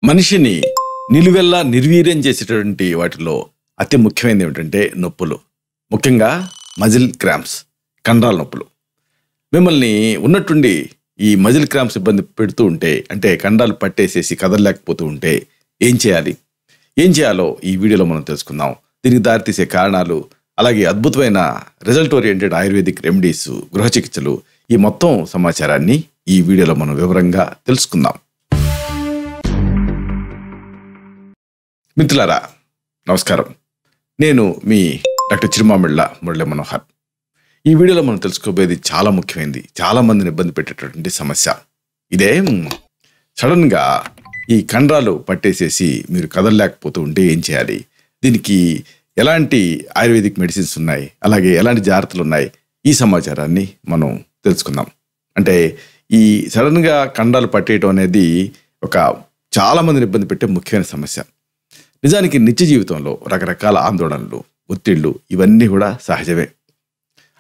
మనిషిని నిలువెల్లా నిర్వీర్యం చేసేటువంటి వాటిలో అతి ముఖ్యమైనది ఏమిటంటే నొప్పులు, ముఖ్యంగా మజిల్ క్రాంప్స్, కండరాల నొప్పులు. మిమ్మల్ని ఉన్నట్టుండి ఈ మజిల్ క్రాంప్స్ ఇబ్బంది పెడుతూ ఉంటే, అంటే కండరాలు పట్టేసేసి కదలలేకపోతూ ఉంటే ఏం చేయాలో ఈ వీడియోలో మనం తెలుసుకుందాం. దీనికి దారితీసే కారణాలు, అలాగే అద్భుతమైన రిజల్ట్ ఓరియంటెడ్ ఆయుర్వేదిక్ రెమెడీస్, గృహ చికిత్సలు, ఈ మొత్తం సమాచారాన్ని ఈ వీడియోలో మనం వివరంగా తెలుసుకుందాం. మిత్రులారా నమస్కారం, నేను మీ డాక్టర్ చిరుమామిళ్ళ మురళీ మనోహర్. ఈ వీడియోలో మనం తెలుసుకోబోయేది చాలా ముఖ్యమైనది, చాలా మందిని ఇబ్బంది పెట్టేటటువంటి సమస్య. ఇదే సడన్గా ఈ కండరాలు పట్టేసేసి మీరు కదలలేకపోతూ ఉంటే ఏం చేయాలి, దీనికి ఎలాంటి ఆయుర్వేదిక్ మెడిసిన్స్ ఉన్నాయి, అలాగే ఎలాంటి జాగ్రత్తలు ఉన్నాయి, ఈ సమాచారాన్ని మనం తెలుసుకుందాం. అంటే ఈ సడన్గా కండరాలు పట్టేయటం అనేది ఒక చాలా మందిని ఇబ్బంది పెట్టే ముఖ్యమైన సమస్య. నిజానికి నిత్య జీవితంలో రకరకాల ఆందోళనలు, ఒత్తిళ్లు ఇవన్నీ కూడా సహజమే.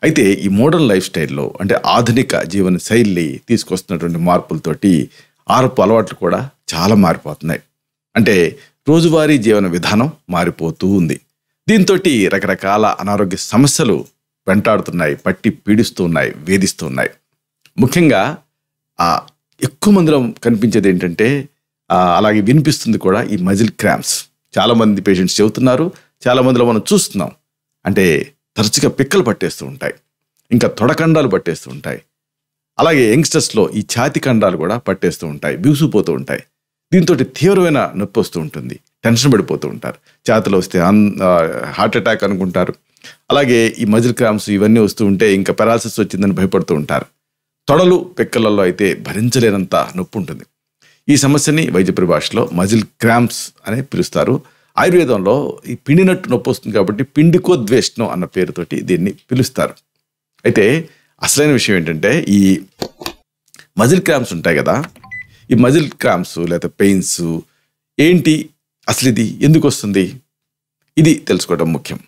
అయితే ఈ మోడర్న్ లైఫ్ స్టైల్లో, అంటే ఆధునిక జీవన శైలి తీసుకొస్తున్నటువంటి మార్పులతోటి ఆహారపు అలవాట్లు కూడా చాలా మారిపోతున్నాయి. అంటే రోజువారీ జీవన విధానం మారిపోతూ ఉంది. దీంతో రకరకాల అనారోగ్య సమస్యలు వెంటాడుతున్నాయి, పట్టి పీడిస్తున్నాయి, వేధిస్తున్నాయి. ముఖ్యంగా ఎక్కువ మందిలో కనిపించేది ఏంటంటే, అలాగే వినిపిస్తుంది కూడా, ఈ మజిల్ క్రాంప్స్. చాలామంది పేషెంట్స్ చెబుతున్నారు, చాలామందిలో మనం చూస్తున్నాం. అంటే తరచుగా పిక్కలు పట్టేస్తూ ఉంటాయి, ఇంకా తొడకండాలు పట్టేస్తూ ఉంటాయి, అలాగే యంగ్స్టర్స్లో ఈ ఛాతి కండాలు కూడా పట్టేస్తూ ఉంటాయి, బిగుసిపోతూ ఉంటాయి. దీంతో తీవ్రమైన నొప్పి వస్తూ ఉంటుంది, టెన్షన్ పడిపోతూ ఉంటారు. ఛాతిలో వస్తే హార్ట్ అటాక్ అనుకుంటారు. అలాగే ఈ మజిల్ క్రాంప్స్ ఇవన్నీ వస్తూ ఉంటే ఇంకా పెరాలసిస్ వచ్చిందని భయపడుతూ ఉంటారు. తొడలు, పిక్కలలో అయితే భరించలేనంత నొప్పి ఉంటుంది. ఈ సమస్యని వైద్య పరిభాషలో మజిల్ క్రాంప్స్ అని పిలుస్తారు. ఆయుర్వేదంలో ఈ పిండినట్టు నొప్పి వస్తుంది కాబట్టి పిండికోద్వేష్ణం అన్న పేరుతోటి దీన్ని పిలుస్తారు. అయితే అసలైన విషయం ఏంటంటే, ఈ మజిల్ క్రాంప్స్ ఉంటాయి కదా, ఈ మజిల్ క్రాంప్స్ లేదా పెయిన్స్ ఏంటి, అసలు ఇది ఎందుకు వస్తుంది, ఇది తెలుసుకోవడం ముఖ్యం.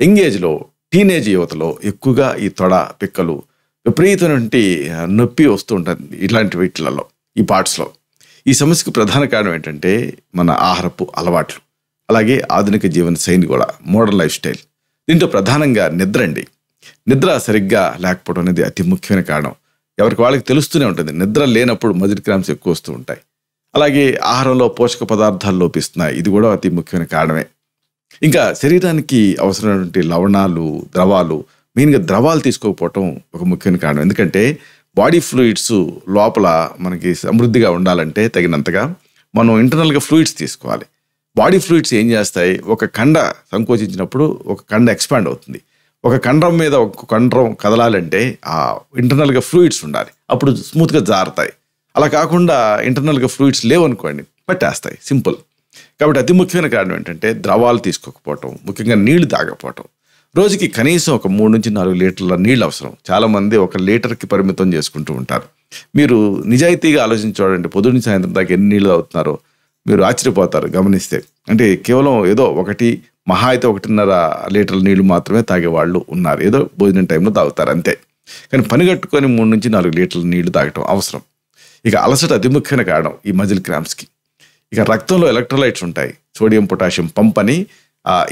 యంగ్ ఏజ్లో, టీనేజ్ యువతలో ఎక్కువగా ఈ తొడ, పిక్కలు విపరీతమైనటువంటి నొప్పి వస్తూ ఉంటుంది. ఇలాంటి వీటిలలో, ఈ పార్ట్స్లో. ఈ సమస్యకు ప్రధాన కారణం ఏంటంటే మన ఆహారపు అలవాట్లు, అలాగే ఆధునిక జీవన శైలి కూడా, మోడర్న్ లైఫ్ స్టైల్. దీంట్లో ప్రధానంగా నిద్ర అండి. నిద్ర సరిగ్గా లేకపోవడం అనేది అతి ముఖ్యమైన కారణం. ఎవరికి వాళ్ళకి తెలుస్తూనే ఉంటుంది, నిద్ర లేనప్పుడు మజిల్ క్రాంప్స్ ఎక్కువ వస్తూ ఉంటాయి. అలాగే ఆహారంలో పోషక పదార్థాలు లోపిస్తున్నాయి, ఇది కూడా అతి ముఖ్యమైన కారణమే. ఇంకా శరీరానికి అవసరమైనటువంటి లవణాలు, ద్రవాలు, మెయిన్గా ద్రవాలు తీసుకోకపోవటం ఒక ముఖ్యమైన కారణం. ఎందుకంటే బాడీ ఫ్లూయిడ్స్ లోపల మనకి సమృద్ధిగా ఉండాలంటే తగినంతగా మనం ఇంటర్నల్గా ఫ్లూయిడ్స్ తీసుకోవాలి. బాడీ ఫ్లూయిడ్స్ ఏం చేస్తాయి, ఒక కండ సంకోచించినప్పుడు ఒక కండ ఎక్స్పాండ్ అవుతుంది. ఒక కండరం మీద ఒక కండరం కదలాలంటే ఆ ఇంటర్నల్గా ఫ్లూయిడ్స్ ఉండాలి, అప్పుడు స్మూత్గా జారుతాయి. అలా కాకుండా ఇంటర్నల్గా ఫ్లూయిడ్స్ లేవనుకోండి, పట్టేస్తాయి, సింపుల్. కాబట్టి అతి ముఖ్యమైన కారణం ఏంటంటే ద్రవాలు తీసుకోకపోవటం, ముఖ్యంగా నీళ్లు తాగకపోవటం. రోజుకి కనీసం ఒక 3 నుంచి 4 లీటర్ల నీళ్ళు అవసరం. చాలామంది 1 లీటర్కి పరిమితం చేసుకుంటూ ఉంటారు. మీరు నిజాయితీగా ఆలోచించి చూడండి, పొద్దున్న నుంచి సాయంత్రం దాకా ఎన్ని నీళ్ళు తాగుతున్నారో మీరు ఆశ్చర్యపోతారు గమనిస్తే. అంటే కేవలం ఏదో 1, మహా అయితే 1.5 లీటర్ల నీళ్లు మాత్రమే తాగేవాళ్ళు ఉన్నారు. ఏదో భోజనం టైంలో తాగుతారు అంతే. కానీ పని కట్టుకొని 3 నుంచి 4 లీటర్ల నీళ్లు తాగటం అవసరం. ఇక అలసట అతి ముఖ్యమైన కారణం ఈ మజిల్ క్రాంప్స్కి. ఇక రక్తంలో ఎలక్ట్రోలైట్స్ ఉంటాయి, సోడియం పొటాషియం పంప్ అని.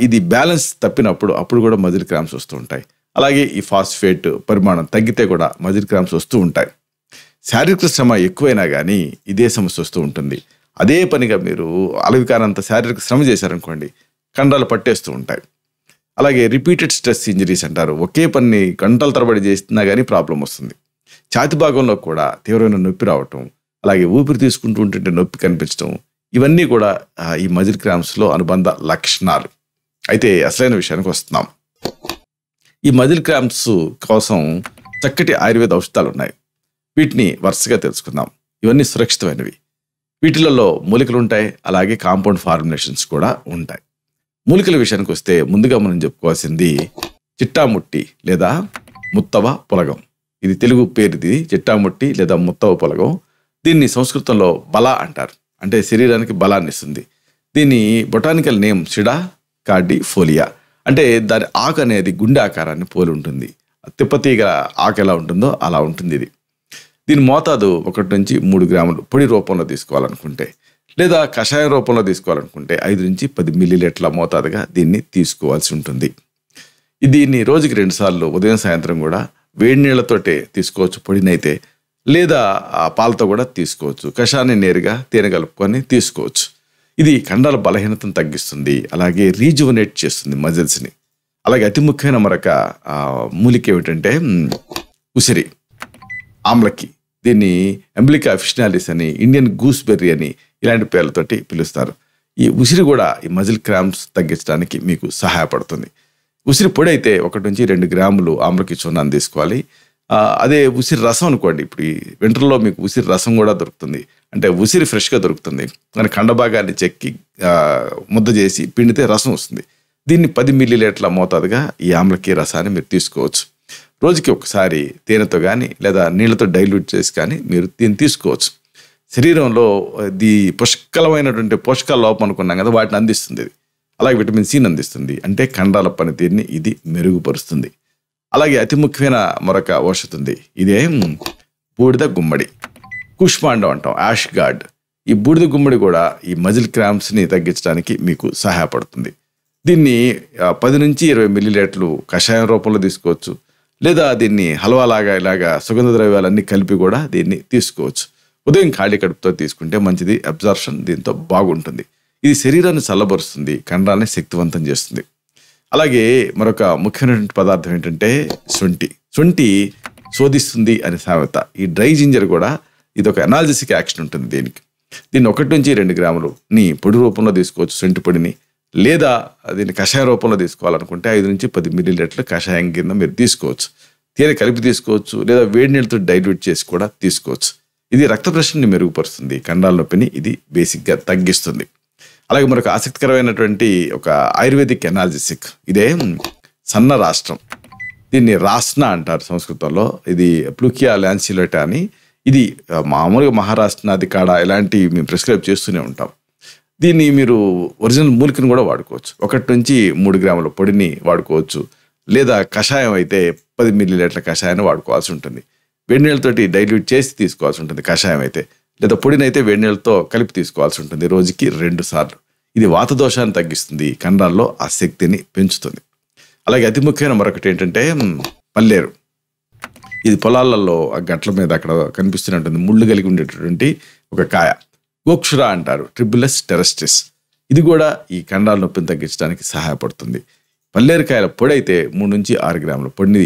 ఇది బ్యాలెన్స్ తప్పినప్పుడు అప్పుడు కూడా మజిల్ క్రాంప్స్ వస్తూ ఉంటాయి. అలాగే ఈ ఫాస్ఫేట్ పరిమాణం తగ్గితే కూడా మజిల్ క్రాంప్స్ వస్తూ ఉంటాయి. శారీరక శ్రమ ఎక్కువైనా కానీ ఇదే సమస్య వస్తూ ఉంటుంది. అదే పనిగా మీరు అలవికానంత శారీరక శ్రమ చేశారనుకోండి, కండరాలు పట్టేస్తూ ఉంటాయి. అలాగే రిపీటెడ్ స్ట్రెస్ ఇంజరీస్ అంటారు, ఒకే పని గంటల తరబడి చేస్తున్నా కానీ ప్రాబ్లం వస్తుంది. ఛాతి భాగంలో కూడా తీవ్రమైన నొప్పి రావటం, అలాగే ఊపిరి తీసుకుంటూ ఉంటుంటే నొప్పి కనిపించడం, ఇవన్నీ కూడా ఈ మజిల్ క్రాంప్స్లో అనుబంధ లక్షణాలు. అయితే అసలైన విషయానికి వస్తున్నాం. ఈ మజిల్ క్రాంప్స్ కోసం చక్కటి ఆయుర్వేద ఔషధాలు ఉన్నాయి. వీటిని వరుసగా తెలుసుకుందాం. ఇవన్నీ సురక్షితమైనవి. వీటిలలో మూలికలు ఉంటాయి, అలాగే కాంపౌండ్ ఫార్ములేషన్స్ కూడా ఉంటాయి. మూలికల విషయానికి వస్తే ముందుగా మనం చెప్పుకోవాల్సింది చిట్టాముట్టి లేదా ముత్తవ పొలగం. ఇది తెలుగు పేరు, ఇది చిట్టాముట్టి లేదా ముత్తవ పొలగం. దీన్ని సంస్కృతంలో బల అంటారు, అంటే శరీరానికి బలాన్ని ఇస్తుంది. దీని బొటానికల్ నేమ్ సిడా కార్డిఫోలియా. అంటే దాని ఆకు అనేది గుండె ఆకారాన్ని పోలి ఉంటుంది. తిప్పతీగ ఆకు ఎలా ఉంటుందో అలా ఉంటుంది ఇది. దీని మోతాదు 1 నుంచి 3 గ్రాములు పొడి రూపంలో తీసుకోవాలనుకుంటే, లేదా కషాయం రూపంలో తీసుకోవాలనుకుంటే 5 నుంచి 10 మిల్లీలీటర్ల మోతాదుగా దీన్ని తీసుకోవాల్సి ఉంటుంది. దీన్ని రోజుకి 2 సార్లు ఉదయం సాయంత్రం కూడా వేడి నీళ్లతోటే తీసుకోవచ్చు పొడినైతే, లేదా పాలతో కూడా తీసుకోవచ్చు. కషాయాన్ని నేరుగా తేనె కలుపుకొని తీసుకోవచ్చు. ఇది కండరాల బలహీనతను తగ్గిస్తుంది, అలాగే రీజువనేట్ చేస్తుంది మజిల్స్ని. అలాగే అతి ముఖ్యమైన మరొక మూలిక ఏమిటంటే ఉసిరి, ఆమ్లకి. దీన్ని ఎంబ్లికా అఫిషనాలిస్ అని, ఇండియన్ గూస్బెర్రీ అని ఇలాంటి పేర్లతోటి పిలుస్తారు. ఈ ఉసిరి కూడా ఈ మజిల్ క్రాంప్స్ తగ్గించడానికి మీకు సహాయపడుతుంది. ఉసిరి పొడి అయితే 1 నుంచి 2 గ్రాములు ఆమ్లకి చూర్ణాన్ని తీసుకోవాలి. అదే ఉసిరి రసం అనుకోండి, ఇప్పుడు ఈ వింటర్లో మీకు ఉసిరి రసం కూడా దొరుకుతుంది. అంటే ఉసిరి ఫ్రెష్గా దొరుకుతుంది, దాని కండభాగాన్ని చెక్కి ముద్ద చేసి పిండితే రసం వస్తుంది. దీన్ని 10 మిల్లీలీటర్ల మోతాదుగా ఈ ఆమ్లకి రసాన్ని మీరు తీసుకోవచ్చు. రోజుకి ఒకసారి తేనెతో కానీ లేదా నీళ్ళతో డైల్యూట్ చేసి కానీ మీరు దీన్ని తీసుకోవచ్చు. శరీరంలో పుష్కలమైనటువంటి పోషకాల లోపం అనుకున్నాం కదా, వాటిని అందిస్తుంది ఇది. అలాగే విటమిన్ సిని అందిస్తుంది, అంటే కండరాల పనితీరుని ఇది మెరుగుపరుస్తుంది. అలాగే అతి ముఖ్యమైన మరొక ఔషధం ఉంది, ఇదే బూడిద గుమ్మడి, కుష్మాండం అంటాం, యాష్ గార్డ్. ఈ బూడిద గుమ్మడి కూడా ఈ మజిల్ క్రాంప్స్ని తగ్గించడానికి మీకు సహాయపడుతుంది. దీన్ని 10 నుంచి 20 మిల్లీలీటర్లు కషాయం రూపంలో తీసుకోవచ్చు, లేదా దీన్ని హల్వాలాగా ఇలాగా సుగంధ ద్రవ్యాలన్నీ కలిపి కూడా దీన్ని తీసుకోవచ్చు. ఉదయం ఖాళీ కడుపుతో తీసుకుంటే మంచిది, అబ్జార్ప్షన్ దీంతో బాగుంటుంది. ఇది శరీరాన్ని చల్లబరుస్తుంది, కండరాన్ని శక్తివంతం చేస్తుంది. అలాగే మరొక ముఖ్యమైనటువంటి పదార్థం ఏంటంటే శొంఠి శోధిస్తుంది అనే సామెత. ఈ డ్రై జింజర్ కూడా ఇది ఒక ఎనాల్జెసిక్ యాక్షన్ ఉంటుంది దీనికి. దీన్ని 1 నుంచి 2 గ్రాములని పొడి రూపంలో తీసుకోవచ్చు శొంఠి పొడిని, లేదా దీన్ని కషాయం రూపంలో తీసుకోవాలనుకుంటే 5 నుంచి 10 మిల్లీలీటర్ల కషాయం కింద మీరు తీసుకోవచ్చు. తేనె కలిపి తీసుకోవచ్చు, లేదా వేడి నీళ్ళతో డైల్యూట్ చేసి కూడా తీసుకోవచ్చు. ఇది రక్త ప్రసరణని మెరుగుపరుస్తుంది, కండరాల నొప్పిని ఇది బేసిక్గా తగ్గిస్తుంది. అలాగే మరొక ఆసక్తికరమైనటువంటి ఒక ఆయుర్వేదిక్ ఎనాల్జెసిక్, ఇదే సన్న రాష్ట్రం. దీన్ని రాస్నా అంటారు సంస్కృతంలో. ఇది ప్లూకియా ల్యాన్సిలోటా అని. ఇది మామూలుగా మహారాష్ట్ర కాడ ఇలాంటి మేము ప్రిస్క్రైబ్ చేస్తూనే ఉంటాం. దీన్ని మీరు ఒరిజినల్ మూలికను కూడా వాడుకోవచ్చు. 1 నుంచి 3 గ్రాముల పొడిని వాడుకోవచ్చు, లేదా కషాయం అయితే 10 మిల్లీలీటర్ల కషాయాన్ని వాడుకోవాల్సి ఉంటుంది. వేడి నీళ్ళతోటి డైల్యూట్ చేసి తీసుకోవాల్సి ఉంటుంది కషాయం అయితే, లేదా పొడినైతే వేడి నీళ్ళతో కలిపి తీసుకోవాల్సి ఉంటుంది రోజుకి 2 సార్లు. ఇది వాత దోషాన్ని తగ్గిస్తుంది, కండరాల్లో ఆ శక్తిని పెంచుతుంది. అలాగే అతి ముఖ్యమైన మరొకటి ఏంటంటే పల్లేరు. ఇది పొలాలలో ఆ గట్ల మీద అక్కడ కనిపిస్తూనే ఉంటుంది, ముళ్ళు కలిగి ఉండేటటువంటి ఒక కాయ. గోక్షుర అంటారు, ట్రిబులస్ టెరెస్ట్రిస్. ఇది కూడా ఈ కండరాల నొప్పిని తగ్గించడానికి సహాయపడుతుంది. పల్లేరుకాయల పొడి అయితే 3 నుంచి 6 గ్రాముల పొడిని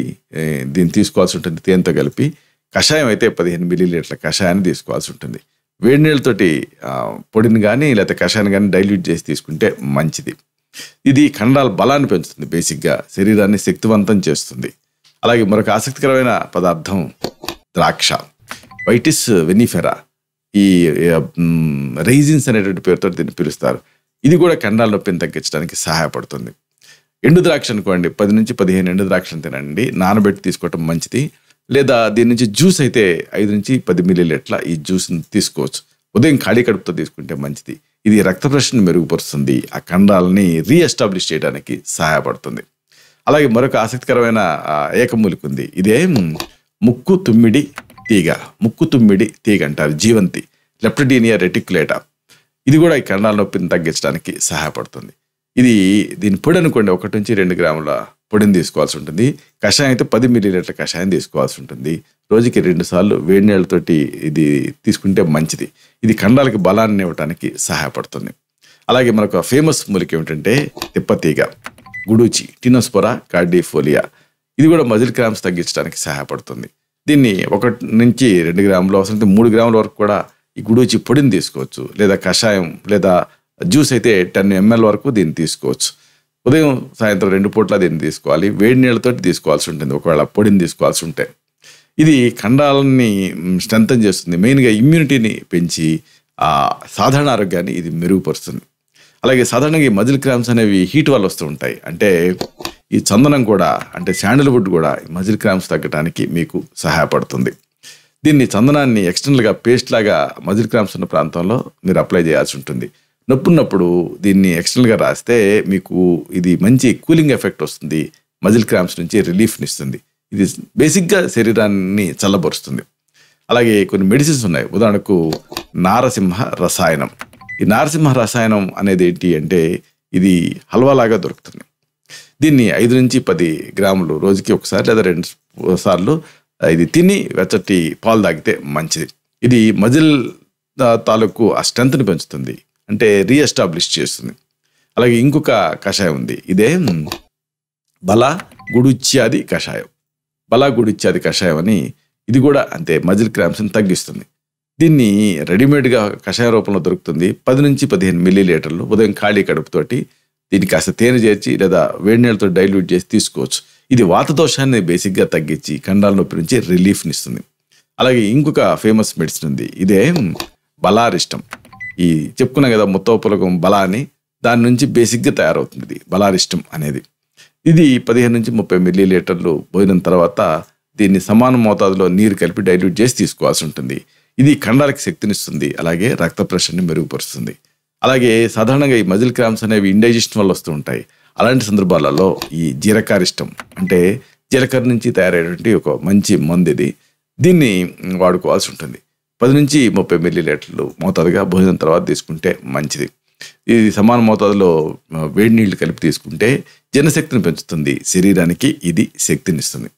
దీన్ని తీసుకోవాల్సి ఉంటుంది తేనెతో కలిపి. కషాయం అయితే 15 మిల్లీలీటర్ల కషాయాన్ని తీసుకోవాల్సి ఉంటుంది. వేడి నీళ్ళతోటి పొడిని కానీ లేకపోతే కషాయాన్ని కానీ డైల్యూట్ చేసి తీసుకుంటే మంచిది. ఇది కండరాల బలాన్ని పెంచుతుంది, బేసిక్గా శరీరాన్ని శక్తివంతం చేస్తుంది. అలాగే మరొక ఆసక్తికరమైన పదార్థం ద్రాక్ష, వైటిస్ వెనిఫెరా. ఈ రైజిన్స్ అనేటువంటి పేరుతో దీన్ని పిలుస్తారు. ఇది కూడా కండరాల నొప్పిని తగ్గించడానికి సహాయపడుతుంది. ఎండు ద్రాక్ష అనుకోండి, 10 నుంచి 15 ఎండు ద్రాక్షను తినండి, నానబెట్టి తీసుకోవటం మంచిది. లేదా దీని నుంచి జ్యూస్ అయితే 5 నుంచి 10 మిల్లీలీటర్ల ఈ జ్యూస్ని తీసుకోవచ్చు. ఉదయం ఖాళీ కడుపుతో తీసుకుంటే మంచిది. ఇది రక్త ప్రసరణని మెరుగుపరుస్తుంది, ఆ కండరాలని రీఎస్టాబ్లిష్ చేయడానికి సహాయపడుతుంది. అలాగే మరొక ఆసక్తికరమైన ఏకమూలిక ఉంది, ఇదే ముక్కు తుమ్మిడి తీగ అంటారు, జీవంతి, లెప్టడీనియా రెటిక్యులేటా. ఇది కూడా ఈ కండరాల నొప్పిని తగ్గించడానికి సహాయపడుతుంది. దీని పొడి అనుకోండి, 1 నుంచి 2 గ్రాముల పొడిని తీసుకోవాల్సి ఉంటుంది. కషాయం అయితే 10 మిల్లీలీటర్ల కషాయం తీసుకోవాల్సి ఉంటుంది. రోజుకి 2 సార్లు వేడి నీళ్ళతోటి ఇది తీసుకుంటే మంచిది. ఇది కండరాలకి బలాన్ని ఇవ్వడానికి సహాయపడుతుంది. అలాగే మనకు ఫేమస్ మూలిక ఏమిటంటే తిప్పతీగ, గుడూచి, టినోస్పోరా కార్డిఫోలియా. ఇది కూడా మజిల్ క్రాంప్స్ తగ్గించడానికి సహాయపడుతుంది. దీన్ని 1 నుంచి 2 గ్రాములు, అవసరమైతే 3 గ్రాముల వరకు కూడా ఈ గుడూచి పొడిని తీసుకోవచ్చు, లేదా కషాయం లేదా జ్యూస్ అయితే 10 ml వరకు దీన్ని తీసుకోవచ్చు. ఉదయం సాయంత్రం 2 పూట్ల దీన్ని తీసుకోవాలి. వేడి నీళ్ళతో తీసుకోవాల్సి ఉంటుంది ఒకవేళ పొడిని తీసుకోవాల్సి ఉంటే. ఇది కండరాలని స్ట్రెంథన్ చేస్తుంది, మెయిన్గా ఇమ్యూనిటీని పెంచి సాధారణ ఆరోగ్యాన్ని ఇది మెరుగుపరుస్తుంది. అలాగే సాధారణంగా ఈ మజిల్ క్రాంప్స్ అనేవి హీట్ వల్ల వస్తూ ఉంటాయి. అంటే ఈ చందనం కూడా, అంటే శాండల్వుడ్ కూడా మజిల్ క్రాంప్స్ తగ్గడానికి మీకు సహాయపడుతుంది. దీన్ని చందనాన్ని ఎక్స్టర్నల్గా పేస్ట్ లాగా మజిల్ క్రాంప్స్ ఉన్న ప్రాంతంలో మీరు అప్లై చేయాల్సి ఉంటుంది. నొప్పున్నప్పుడు దీన్ని ఎక్స్టర్నల్గా రాస్తే మీకు ఇది మంచి కూలింగ్ ఎఫెక్ట్ వస్తుంది, మజిల్ క్రాంప్స్ నుంచి రిలీఫ్ని ఇస్తుంది. ఇది బేసిక్గా శరీరాన్ని చల్లబరుస్తుంది. అలాగే కొన్ని మెడిసిన్స్ ఉన్నాయి, ఉదాహరణకు నారసింహ రసాయనం. ఈ నారసింహ రసాయనం అనేది ఏంటి అంటే ఇది హల్వాలాగా దొరుకుతుంది. దీన్ని 5 నుంచి 10 గ్రాములు రోజుకి ఒకసారి లేదా 2 సార్లు ఇది తిని వెచ్చటి పాలు తాగితే మంచిది. ఇది మజిల్ తాలూకు ఆ స్ట్రెంత్ని పెంచుతుంది, అంటే రీఎస్టాబ్లిష్ చేస్తుంది. అలాగే ఇంకొక కషాయం ఉంది, ఇదే బల గుడుచ్యాది కషాయం. బల గుడుచ్యాది కషాయం అని, ఇది కూడా అంతే మజిల్ క్రాంప్స్ని తగ్గిస్తుంది. దీన్ని రెడీమేడ్గా కషాయ రూపంలో దొరుకుతుంది. 10 నుంచి 15 మిల్లీలీటర్లు ఉదయం ఖాళీ కడుపుతోటి దీన్ని కాస్త తేనె చేర్చి లేదా వేడి నీళ్ళతో డైల్యూట్ చేసి తీసుకోవచ్చు. ఇది వాత దోషాన్ని బేసిక్గా తగ్గించి కండాల నొప్పి నుంచి రిలీఫ్ని ఇస్తుంది. అలాగే ఇంకొక ఫేమస్ మెడిసిన్ ఉంది, ఇదే బలారిష్టం. ఈ చెప్పుకున్నాం కదా ముత్తోపులకం బలా అని, దాని నుంచి బేసిక్గా తయారవుతుంది ఇది బలారిష్టం అనేది. ఇది 15 నుంచి 30 మిల్లీలీటర్లు భోజనం తర్వాత దీన్ని సమాన మోతాదులో నీరు కలిపి డైల్యూట్ చేసి తీసుకోవాల్సి ఉంటుంది. ఇది కండాలకి శక్తినిస్తుంది, అలాగే రక్త ప్రెషర్ని మెరుగుపరుస్తుంది. అలాగే సాధారణంగా ఈ మజిల్ క్రాంప్స్ అనేవి ఇండైజెషన్ వల్ల వస్తూ ఉంటాయి. అలాంటి సందర్భాలలో ఈ జీలకారిష్టం అంటే జీలకర్ర నుంచి తయారైనటువంటి ఒక మంచి మందు ఇది. దీన్ని వాడుకోవాల్సి ఉంటుంది. 10 నుంచి 30 మిల్లీలీటర్లు మోతాదుగా భోజనం తర్వాత తీసుకుంటే మంచిది. ఇది సమాన మోతాదులో వేడి నీళ్లు కలిపి తీసుకుంటే జనశక్తిని పెంచుతుంది, శరీరానికి ఇది శక్తినిస్తుంది.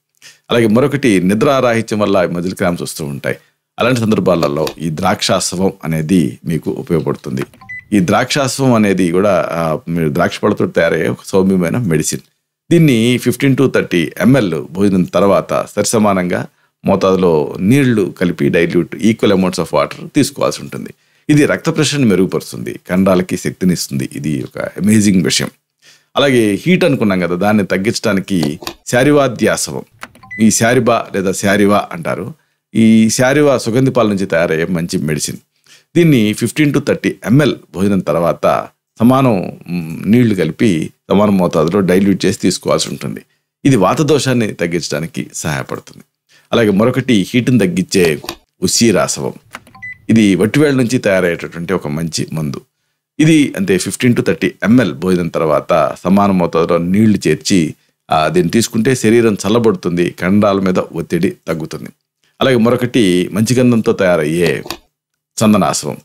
అలాగే మరొకటి నిద్రారాహిత్యం వల్ల మజిల్ క్రాంప్స్ వస్తూ ఉంటాయి. అలాంటి సందర్భాలలో ఈ ద్రాక్షాస్వం అనేది మీకు ఉపయోగపడుతుంది. ఈ ద్రాక్షాస్వం అనేది కూడా మీరు ద్రాక్ష పళ్ళతో తయారయ్యే ఒక సౌమ్యమైన మెడిసిన్. దీన్ని 15 to 30 ml భోజనం తర్వాత సరిసమానంగా మోతాదులో నీళ్లు కలిపి dilute equal amounts of water తీసుకోవాల్సి ఉంటుంది. ఇది రక్త ప్రెషర్ని మెరుగుపరుస్తుంది, కండాలకి శక్తినిస్తుంది. ఇది ఒక అమేజింగ్ విషయం. అలాగే హీట్ అనుకున్నాం కదా, దాన్ని తగ్గించడానికి శారివాద్యాసవం, ఈ శారిబా లేదా శారివా అంటారు. ఈ శారివా సుగంధి పాల నుంచి తయారయ్యే మంచి మెడిసిన్. దీన్ని 15 to 30 ml భోజనం తర్వాత సమానం నీళ్లు కలిపి సమాన మోతాదులో డైల్యూట్ చేసి తీసుకోవాల్సి ఉంటుంది. ఇది వాత దోషాన్ని తగ్గించడానికి సహాయపడుతుంది. అలాగే మరొకటి హీట్ని తగ్గించే ఉసిరాసవం. ఇది వట్టివేళ్ళ నుంచి తయారయ్యేటటువంటి ఒక మంచి మందు. ఇది అంతే 15 to 30 ml భోజనం తర్వాత సమాన మోతాదులో నీళ్లు చేర్చి దీన్ని తీసుకుంటే శరీరం చల్లబడుతుంది, కండాల మీద ఒత్తిడి తగ్గుతుంది. అలాగే మరొకటి మంచి గంధంతో తయారయ్యే చందనాసవం.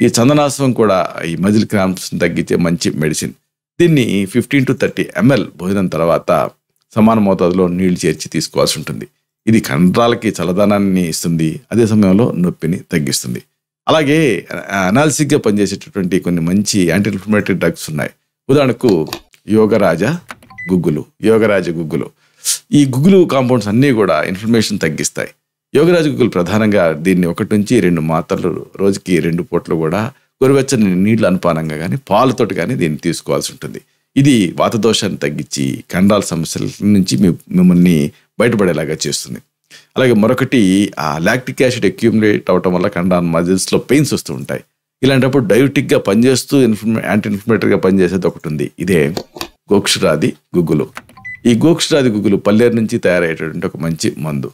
ఈ చందనాసవం కూడా ఈ మజిల్ క్రాంప్స్ని తగ్గించే మంచి మెడిసిన్. దీన్ని 15 to 30 ml భోజనం తర్వాత సమాన మోతాదులో నీళ్లు చేర్చి తీసుకోవాల్సి ఉంటుంది. ఇది కండరాలకి చల్లదనాన్ని ఇస్తుంది, అదే సమయంలో నొప్పిని తగ్గిస్తుంది. అలాగే అనాలిసిక్గా పనిచేసేటటువంటి కొన్ని మంచి యాంటీ ఇన్ఫ్లమేటరీ డ్రగ్స్ ఉన్నాయి. ఉదాహరణకు యోగరాజ గుగ్గులు. ఈ గుగ్గులు కాంపౌండ్స్ అన్నీ కూడా ఇన్ఫ్లమేషన్ తగ్గిస్తాయి. యోగరాజ గుగ్గులు ప్రధానంగా దీన్ని 1 నుంచి 2 మాత్రలు రోజుకి 2 పూటలు కూడా గోరువెచ్చని నీళ్లు అనుపానంగా కానీ పాలతోటి కానీ దీన్ని తీసుకోవాల్సి ఉంటుంది. ఇది వాత దోషాన్ని తగ్గించి కండాల సమస్యల నుంచి మిమ్మల్ని బయటపడేలాగా చేస్తుంది. అలాగే మరొకటి లాక్టిక్ యాసిడ్ అక్యూములేట్ అవటం వల్ల కండాల మజిల్స్లో పెయిన్స్ వస్తూ ఉంటాయి. ఇలాంటప్పుడు డయోటిక్గా పనిచేస్తూ యాంటీ ఇన్ఫ్లమేటరీగా పనిచేసేది ఒకటి ఉంది, ఇదే గోక్షరాది గుగ్గులు. ఈ గోక్షరాది గుగ్గులు పల్లేరు నుంచి తయారయ్యేటటువంటి ఒక మంచి మందు.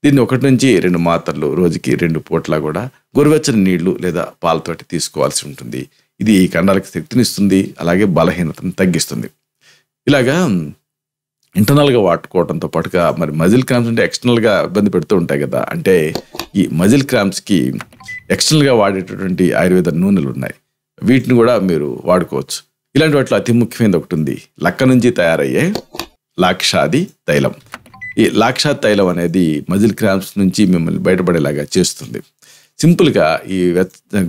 దీన్ని 1 నుంచి 2 మాత్రలు రోజుకి 2 పూట్ల కూడా గోరువెచ్చని నీళ్లు లేదా పాలతోటి తీసుకోవాల్సి ఉంటుంది. ఇది కండాలకి శక్తినిస్తుంది, అలాగే బలహీనతను తగ్గిస్తుంది. ఇలాగా ఇంటర్నల్గా వాడుకోవడంతో పాటుగా మరి మజిల్ క్రాంప్స్ అంటే ఎక్స్టర్నల్గా ఇబ్బంది పెడుతూ ఉంటాయి కదా, అంటే ఈ మజిల్ క్రాంప్స్కి ఎక్స్టర్నల్గా వాడేటటువంటి ఆయుర్వేద నూనెలు ఉన్నాయి, వీటిని కూడా మీరు వాడుకోవచ్చు. ఇలాంటి వాటిలో అతి ముఖ్యమైనది ఒకటి ఉంది, లక్క నుంచి తయారయ్యే లాక్షాది తైలం. ఈ లాక్షాది తైలం అనేది మజిల్ క్రాంప్స్ నుంచి మిమ్మల్ని బయటపడేలాగా చేస్తుంది. సింపుల్గా ఈ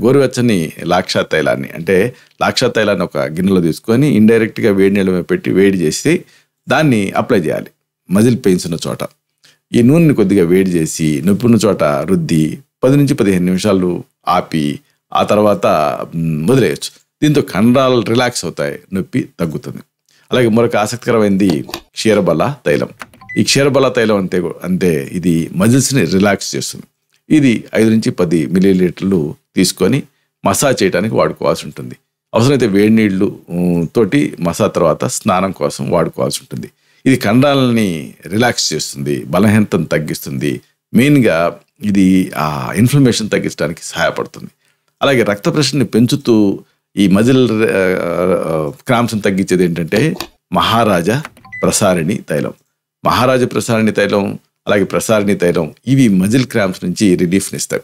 గోరువెచ్చని లాక్షాది తైలాన్ని, అంటే లాక్షాది తైలాన్ని ఒక గిన్నెలో తీసుకొని ఇండైరెక్ట్గా వేడి నీళ్ళ మీద పెట్టి వేడి చేసి దాన్ని అప్లై చేయాలి మజిల్ పెయిన్స్ ఉన్న చోట. ఈ నూనెని కొద్దిగా వేడి చేసి నొప్పి ఉన్న చోట రుద్ది 10 నుంచి 15 నిమిషాలు ఆపి ఆ తర్వాత వదిలేయచ్చు. దీంతో కండరాలు రిలాక్స్ అవుతాయి, నొప్పి తగ్గుతుంది. అలాగే మరొక ఆసక్తికరమైనది క్షీరబల తైలం. ఈ క్షీరబల తైలం అంతే ఇది మజిల్స్ని రిలాక్స్ చేస్తుంది. ఇది 5 నుంచి 10 మిల్లీలీటర్లు తీసుకొని మసాజ్ చేయడానికి వాడుకోవాల్సి ఉంటుంది. అవసరమైతే వేడి నీళ్లు తోటి మసాజ్ తర్వాత స్నానం కోసం వాడుకోవాల్సి ఉంటుంది. ఇది కండరాలని రిలాక్స్ చేస్తుంది, బలహీనతను తగ్గిస్తుంది. మెయిన్గా ఇది ఇన్ఫ్లమేషన్ తగ్గించడానికి సహాయపడుతుంది. అలాగే రక్త ప్రెషర్ని పెంచుతూ ఈ మజిల్ క్రాంప్స్ని తగ్గించేది ఏంటంటే మహారాజా ప్రసారిణి తైలం. మహారాజా ప్రసారిణి తైలం అలాగే ప్రసారిణి తైలం ఇవి మజిల్ క్రాంప్స్ నుంచి రిలీఫ్ని ఇస్తాయి.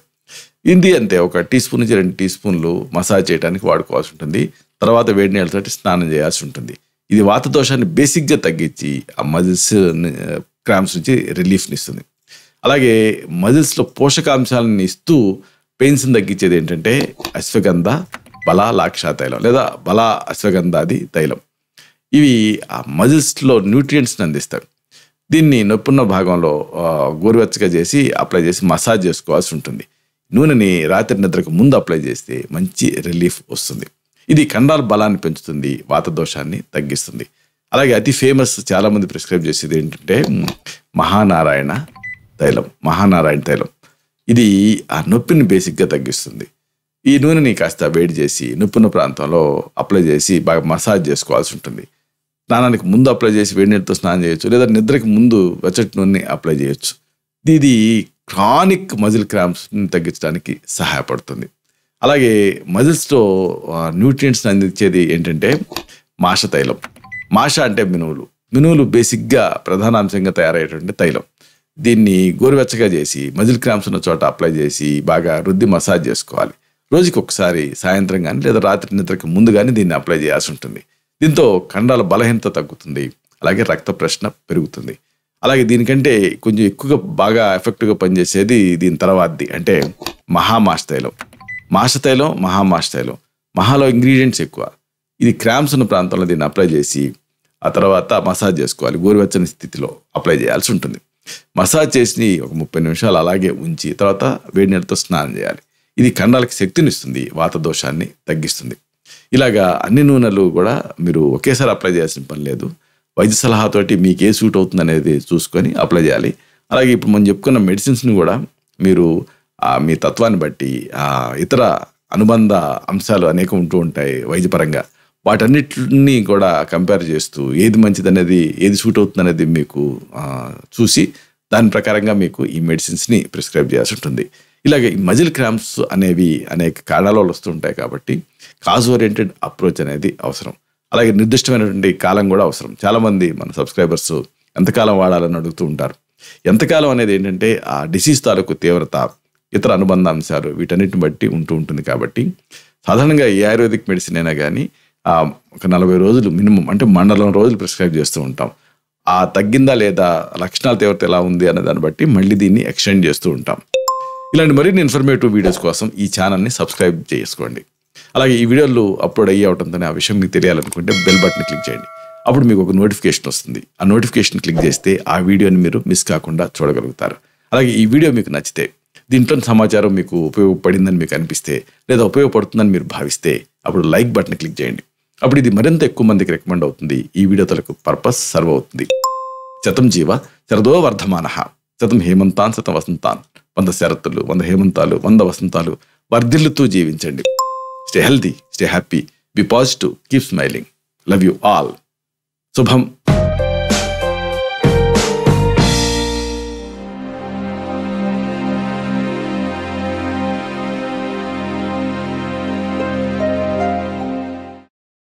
ఇది అంతే, 1 టీ స్పూన్ నుంచి 2 టీ స్పూన్లు మసాజ్ చేయడానికి వాడుకోవాల్సి ఉంటుంది. తర్వాత వేడి నీళ్ళతో స్నానం చేయాల్సి ఉంటుంది. ఇది వాత దోషాన్ని బేసిక్గా తగ్గించి ఆ మజిల్స్ క్రాంప్స్ నుంచి రిలీఫ్ని ఇస్తుంది. అలాగే మజిల్స్లో పోషకాంశాలను ఇస్తూ పెయిన్స్ని తగ్గించేది ఏంటంటే అశ్వగంధ బల లాక్షా తైలం లేదా బల అశ్వగంధాది తైలం. ఇవి ఆ మజిల్స్లో న్యూట్రియంట్స్ని అందిస్తాయి. దీన్ని నొప్పున్న భాగంలో గోరువెచ్చగా చేసి అప్లై చేసి మసాజ్ చేసుకోవాల్సి ఉంటుంది. నూనెని రాత్రి నిద్రకు ముందు అప్లై చేస్తే మంచి రిలీఫ్ వస్తుంది. ఇది కండరాల బలాన్ని పెంచుతుంది, వాత దోషాన్ని తగ్గిస్తుంది. అలాగే అతి ఫేమస్ చాలామంది ప్రిస్క్రైబ్ చేసేది ఏంటంటే మహానారాయణ తైలం. ఇది ఆ నొప్పిని బేసిక్గా తగ్గిస్తుంది. ఈ నూనెని కాస్త వేడి చేసి నొప్పున్న ప్రాంతంలో అప్లై చేసి బాగా మసాజ్ చేసుకోవాల్సి ఉంటుంది. స్నానానికి ముందు అప్లై చేసి వేడి నీళ్ళతో స్నానం చేయొచ్చు, లేదా నిద్రకి ముందు వెచ్చటి నూనె అప్లై చేయొచ్చు. ఇది క్రానిక్ మజిల్ క్రాంప్స్ని తగ్గించడానికి సహాయపడుతుంది. అలాగే మజిల్స్లో న్యూట్రియంట్స్ని అందించేది ఏంటంటే మాష తైలం. మాష అంటే మినువులు బేసిక్గా ప్రధానాంశంగా తయారయ్యేటువంటి తైలం. దీన్ని గోరువెచ్చగా చేసి మజిల్ క్రాంప్స్ ఉన్న చోట అప్లై చేసి బాగా రుద్ది మసాజ్ చేసుకోవాలి. రోజుకి ఒకసారి సాయంత్రం కానీ లేదా రాత్రి నిద్రకి ముందు కానీ దీన్ని అప్లై చేయాల్సి ఉంటుంది. దీంతో కండరాల బలహీనత తగ్గుతుంది, అలాగే రక్త ప్రసరణ పెరుగుతుంది. అలాగే దీనికంటే కొంచెం ఎక్కువగా బాగా ఎఫెక్టివ్గా పనిచేసేది దీని తర్వాతది అంటే మహామాష తైలం. మహాలో ఇంగ్రీడియంట్స్ ఎక్కువ. ఇది క్రాంప్స్ ఉన్న ప్రాంతంలో దీన్ని అప్లై చేసి ఆ తర్వాత మసాజ్ చేసుకోవాలి. గోరువెచ్చని స్థితిలో అప్లై చేయాల్సి ఉంటుంది. మసాజ్ చేసి ఒక 30 నిమిషాలు అలాగే ఉంచి తర్వాత వేడి నీళ్ళతో స్నానం చేయాలి. ఇది కండరాలకి శక్తిని ఇస్తుంది, వాత దోషాన్ని తగ్గిస్తుంది. ఇలాగా అన్ని నూనెలు కూడా మీరు ఒకేసారి అప్లై చేయాల్సిన పని లేదు. వైద్య సలహాతోటి మీకు ఏ సూట్ అవుతుంది అనేది చూసుకొని అప్లై చేయాలి. అలాగే ఇప్పుడు మనం చెప్పుకున్న మెడిసిన్స్ని కూడా మీరు మీ తత్వాన్ని బట్టి ఇతర అనుబంధ అంశాలు అనేకం ఉంటూ ఉంటాయి వైద్యపరంగా. వాటన్నిటిని కూడా కంపేర్ చేస్తూ ఏది మంచిది అనేది, ఏది సూట్ అవుతుంది అనేది మీకు చూసి దాని ప్రకారంగా మీకు ఈ మెడిసిన్స్ని ప్రిస్క్రైబ్ చేయాల్సి ఉంటుంది. ఇలాగే ఈ మజిల్ క్రాంప్స్ అనేవి అనేక కారణాల వల్ల వస్తుంటాయి కాబట్టి కాజ్ ఓరియంటెడ్ అప్రోచ్ అనేది అవసరం. అలాగే నిర్దిష్టమైనటువంటి కాలం కూడా అవసరం. చాలామంది మన సబ్స్క్రైబర్స్ ఎంతకాలం వాడాలని అడుగుతూ ఉంటారు. ఎంతకాలం అనేది ఏంటంటే ఆ డిసీజ్ తాలూకు తీవ్రత, ఇతర అనుబంధ అంశాలు వీటన్నిటిని బట్టి ఉంటుంది. కాబట్టి సాధారణంగా ఏ ఆయుర్వేదిక్ మెడిసిన్ అయినా కానీ ఒక 40 రోజులు మినిమం అంటే మండలం రోజులు ప్రిస్క్రైబ్ చేస్తూ ఉంటాం. ఆ తగ్గిందా లేదా, లక్షణాల తీవ్రత ఎలా ఉంది అనే దాన్ని బట్టి మళ్ళీ దీన్ని ఎక్స్టెండ్ చేస్తూ ఉంటాం. ఇలాంటి మరిన్ని ఇన్ఫర్మేటివ్ వీడియోస్ కోసం ఈ ఛానల్ని సబ్స్క్రైబ్ చేసుకోండి. అలాగే ఈ వీడియోలు అప్లోడ్ అవడంతోనే ఆ విషయం మీకు తెలియాలనుకుంటే బెల్ బటన్ క్లిక్ చేయండి. అప్పుడు మీకు ఒక నోటిఫికేషన్ వస్తుంది. ఆ నోటిఫికేషన్ క్లిక్ చేస్తే ఆ వీడియోని మీరు మిస్ కాకుండా చూడగలుగుతారు. అలాగే ఈ వీడియో మీకు నచ్చితే, దీంట్లో సమాచారం మీకు ఉపయోగపడిందని మీకు అనిపిస్తే లేదా ఉపయోగపడుతుందని మీరు భావిస్తే అప్పుడు లైక్ బటన్ క్లిక్ చేయండి. అప్పుడు ఇది మరింత ఎక్కువ మందికి రికమెండ్ అవుతుంది. ఈ వీడియో తలకు పర్పస్ సర్వ్ అవుతుంది. శతం జీవ శరదో వర్ధమానః, శతం హేమంతాన్ శతం వసంతాన్. 100 శరత్తులు, 100 హేమంతాలు, 100 వసంతాలు వర్ధిల్లుతూ జీవించండి. Stay healthy, stay happy, be positive, keep smiling. Love you all. శుభం.